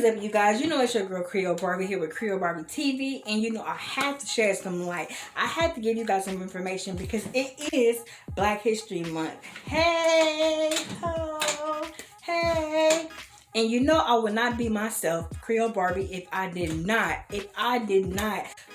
is up, you guys? You know it's your girl Creole Barbie here with Creole Barbie TV, and you know I had to share some light. I had to give you guys some information because it is Black History Month. Hey, ho, hey. And you know I would not be myself, Creole Barbie, if I did not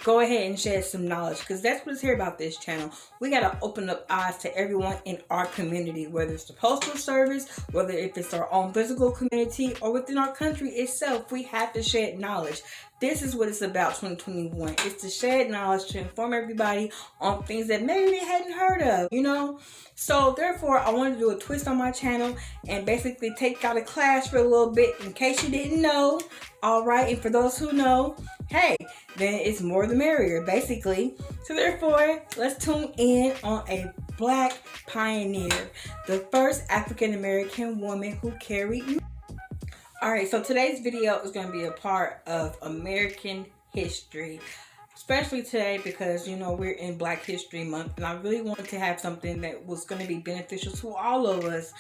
go ahead and share some knowledge, because that's what's here about this channel. We got to open up eyes to everyone in our community, whether it's the Postal Service, whether if it's our own physical community, or within our country itself. We have to share knowledge. This is what it's about, 2021. It's to share knowledge, to inform everybody on things that maybe they hadn't heard of, you know? So therefore, I wanted to do a twist on my channel and basically take out a class for a little bit in case you didn't know. All right, and for those who know, hey, then it's more the merrier, basically. So therefore, let's tune in on a Black pioneer, the first African-American woman who carried. Alright, so today's video is going to be a part of American history, especially today because, you know, we're in Black History Month, and I really wanted to have something that was going to be beneficial to all of us,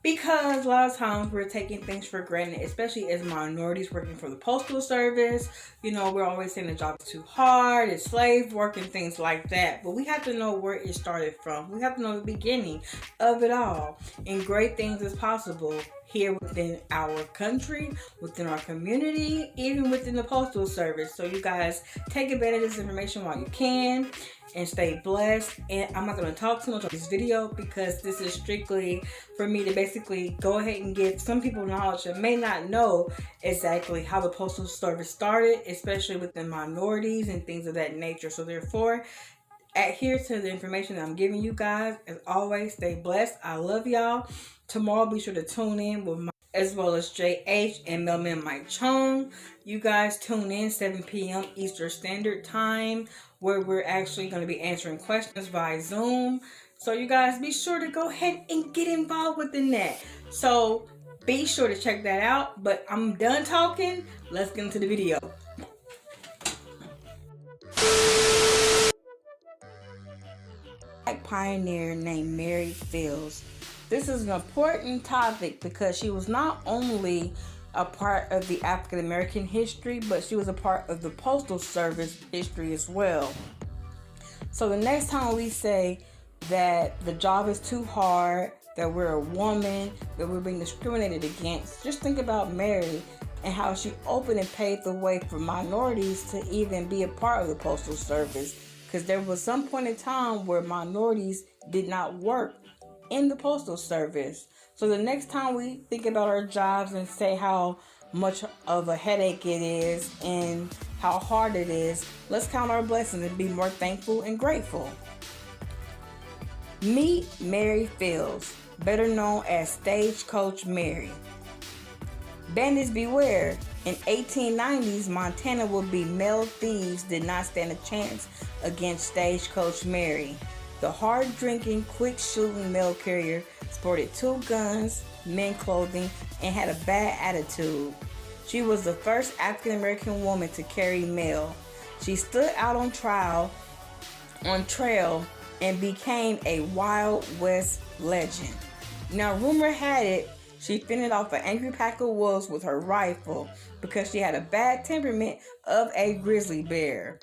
because a lot of times we're taking things for granted, especially as minorities working for the Postal Service. You know, we're always saying the job is too hard, it's slave work and things like that. But we have to know where it started from. We have to know the beginning of it all. And great things is possible here within our country, within our community, even within the Postal Service. So you guys take advantage of this information while you can and stay blessed. And I'm not going to talk too much on this video because this is strictly for me to basically go ahead and give some people knowledge that may not know exactly how the Postal Service started, especially within minorities and things of that nature. So therefore, adhere to the information that I'm giving you guys. As always, stay blessed. I love y'all. Tomorrow, be sure to tune in with my, as well as JH and Mailman Mike Chong. You guys tune in 7 p.m. Eastern Standard Time, where we're actually going to be answering questions via Zoom. So you guys be sure to go ahead and get involved within that. So be sure to check that out. But I'm done talking. Let's get into the video. Black pioneer named Mary Fields. This is an important topic because she was not only a part of the African American history, but she was a part of the Postal Service history as well. So the next time we say that the job is too hard, that we're a woman, that we're being discriminated against, just think about Mary and how she opened and paved the way for minorities to even be a part of the Postal Service. Because there was some point in time where minorities did not work in the Postal Service. So the next time we think about our jobs and say how much of a headache it is and how hard it is, let's count our blessings and be more thankful and grateful. Meet Mary Fields, better known as Stagecoach Mary. Bandits beware. In 1890s, Montana would be male thieves did not stand a chance against Stagecoach Mary. The hard-drinking, quick-shooting mail carrier sported 2 guns, men clothing, and had a bad attitude. She was the first African-American woman to carry mail. She stood out on trail and became a Wild West legend. Now, rumor had it she fended off an angry pack of wolves with her rifle because she had a bad temperament of a grizzly bear.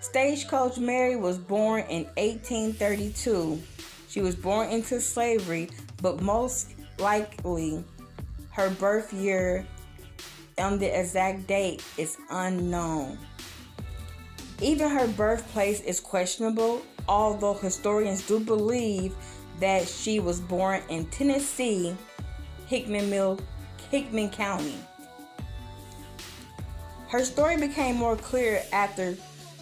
Stagecoach Mary was born in 1832. She was born into slavery, but most likely her birth year and the exact date is unknown. Even her birthplace is questionable, although historians do believe that she was born in Tennessee, Hickman County. Her story became more clear after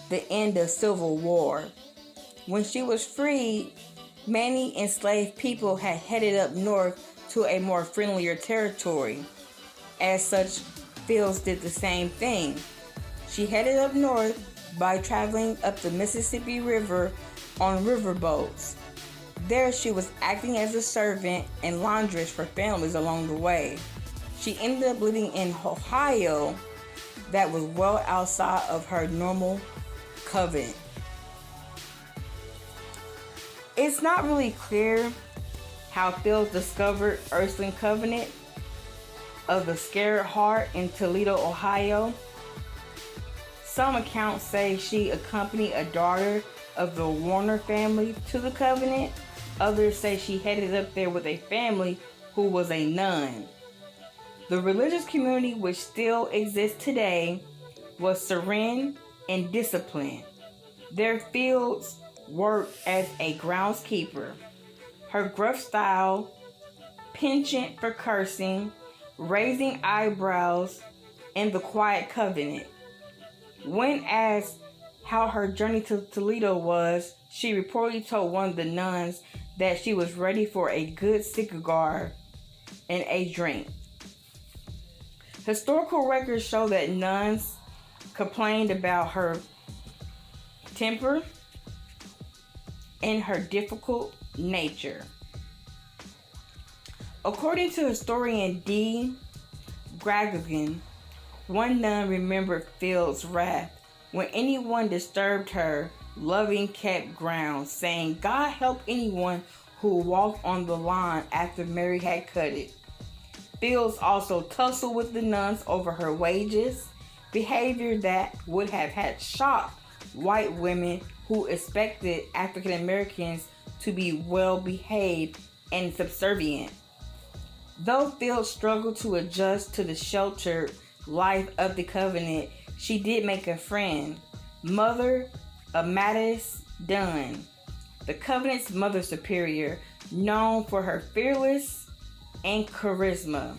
the end of Civil War. When she was freed, many enslaved people had headed up north to a more friendlier territory. As such, Fields did the same thing. She headed up north by traveling up the Mississippi River on riverboats. There she was acting as a servant and laundress for families along the way. She ended up living in Ohio that was well outside of her normal covenant. It's not really clear how Fields discovered Earthling Covenant, of the Sacred Heart in Toledo, Ohio. Some accounts say she accompanied a daughter of the Warner family to the covenant. Others say she headed up there with a family who was a nun. The religious community, which still exists today, was serene and disciplined. Their Fields worked as a groundskeeper. Her gruff style, penchant for cursing, raising eyebrows, and the quiet covenant. When asked how her journey to Toledo was, she reportedly told one of the nuns that she was ready for a good cigar and a drink. Historical records show that nuns complained about her temper and her difficult nature. According to historian D. Gragogan, one nun remembered Fields' wrath. When anyone disturbed her, loving kept ground, saying, "God help anyone who walked on the lawn after Mary had cut it." Fields also tussled with the nuns over her wages, behavior that would have had shocked white women who expected African Americans to be well behaved and subservient. Though Fields struggled to adjust to the sheltered life of the covenant, she did make a friend, Mother Amadis Dunn, the covenant's mother superior, known for her fearless and charisma.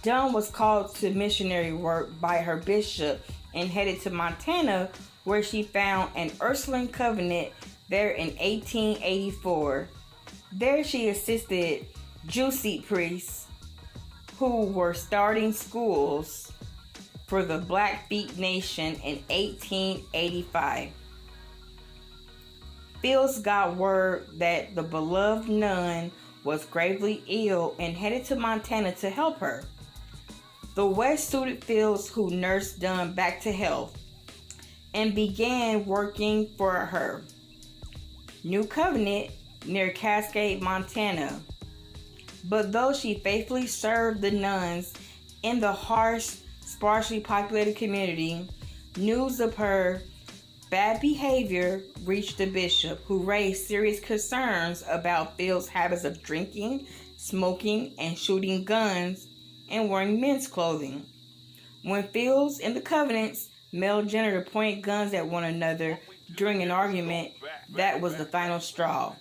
Dunn was called to missionary work by her bishop and headed to Montana, where she found an Ursuline covenant there in 1884. There she assisted Jesuit priests who were starting schools for the Blackfeet Nation in 1885. Fields got word that the beloved nun was gravely ill and headed to Montana to help her. The West suited Fields, who nursed Dunn back to health and began working for her New Covenant near Cascade, Montana. But though she faithfully served the nuns in the harsh, sparsely populated community, news of her bad behavior reached the bishop, who raised serious concerns about Fields' habits of drinking, smoking, and shooting guns and wearing men's clothing. When Fields and the Covenant's male janitor pointed guns at one another during an argument, that was the final straw.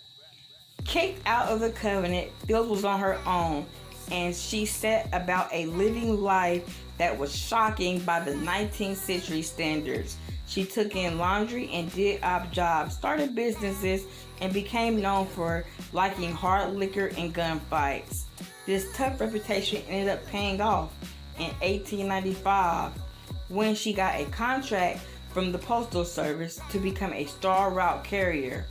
Kicked out of the Covenant, Fields was on her own, and she set about a living life that was shocking by the 19th century standards. She took in laundry and did odd jobs, started businesses, and became known for liking hard liquor and gunfights. This tough reputation ended up paying off in 1895 when she got a contract from the Postal Service to become a star route carrier,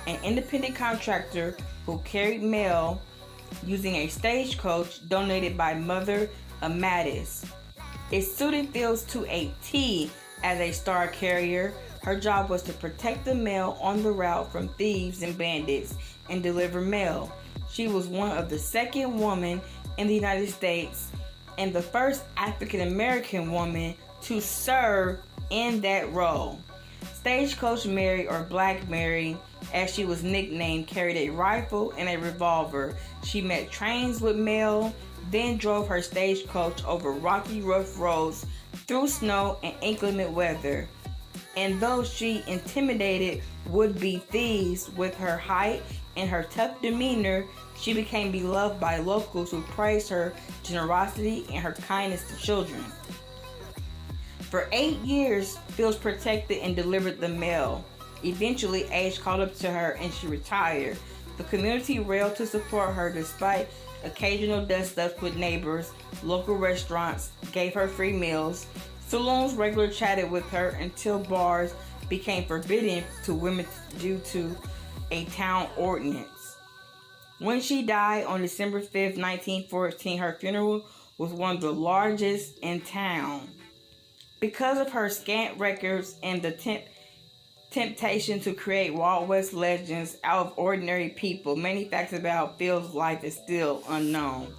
an independent contractor who carried mail using a stagecoach donated by Mother Amadis. It suited Fields to a T as a star carrier. Her job was to protect the mail on the route from thieves and bandits and deliver mail. She was one of the second women in the United States and the first African American woman to serve in that role. Stagecoach Mary, or Black Mary, as she was nicknamed, carried a rifle and a revolver. She met trains with mail, then drove her stagecoach over rocky, rough roads through snow and inclement weather. And though she intimidated would-be thieves with her height and her tough demeanor, she became beloved by locals who praised her generosity and her kindness to children. For 8 years, Fields protected and delivered the mail. Eventually, age caught up to her and she retired. The community railed to support her despite occasional dust-ups with neighbors. Local restaurants gave her free meals. Saloons regularly chatted with her until bars became forbidden to women due to a town ordinance. When she died on December 5th, 1914, her funeral was one of the largest in town. Because of her scant records and the temptation to create Wild West legends out of ordinary people, many facts about Fields' life is still unknown.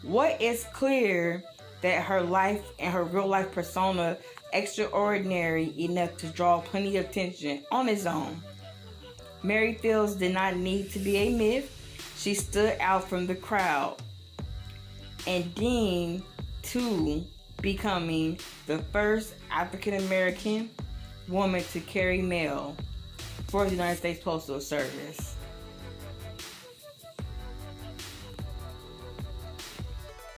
What is clear that her life and her real life persona extraordinary enough to draw plenty of attention on its own. Mary Fields did not need to be a myth. She stood out from the crowd and deemed to becoming the first African American woman to carry mail for the United States Postal Service.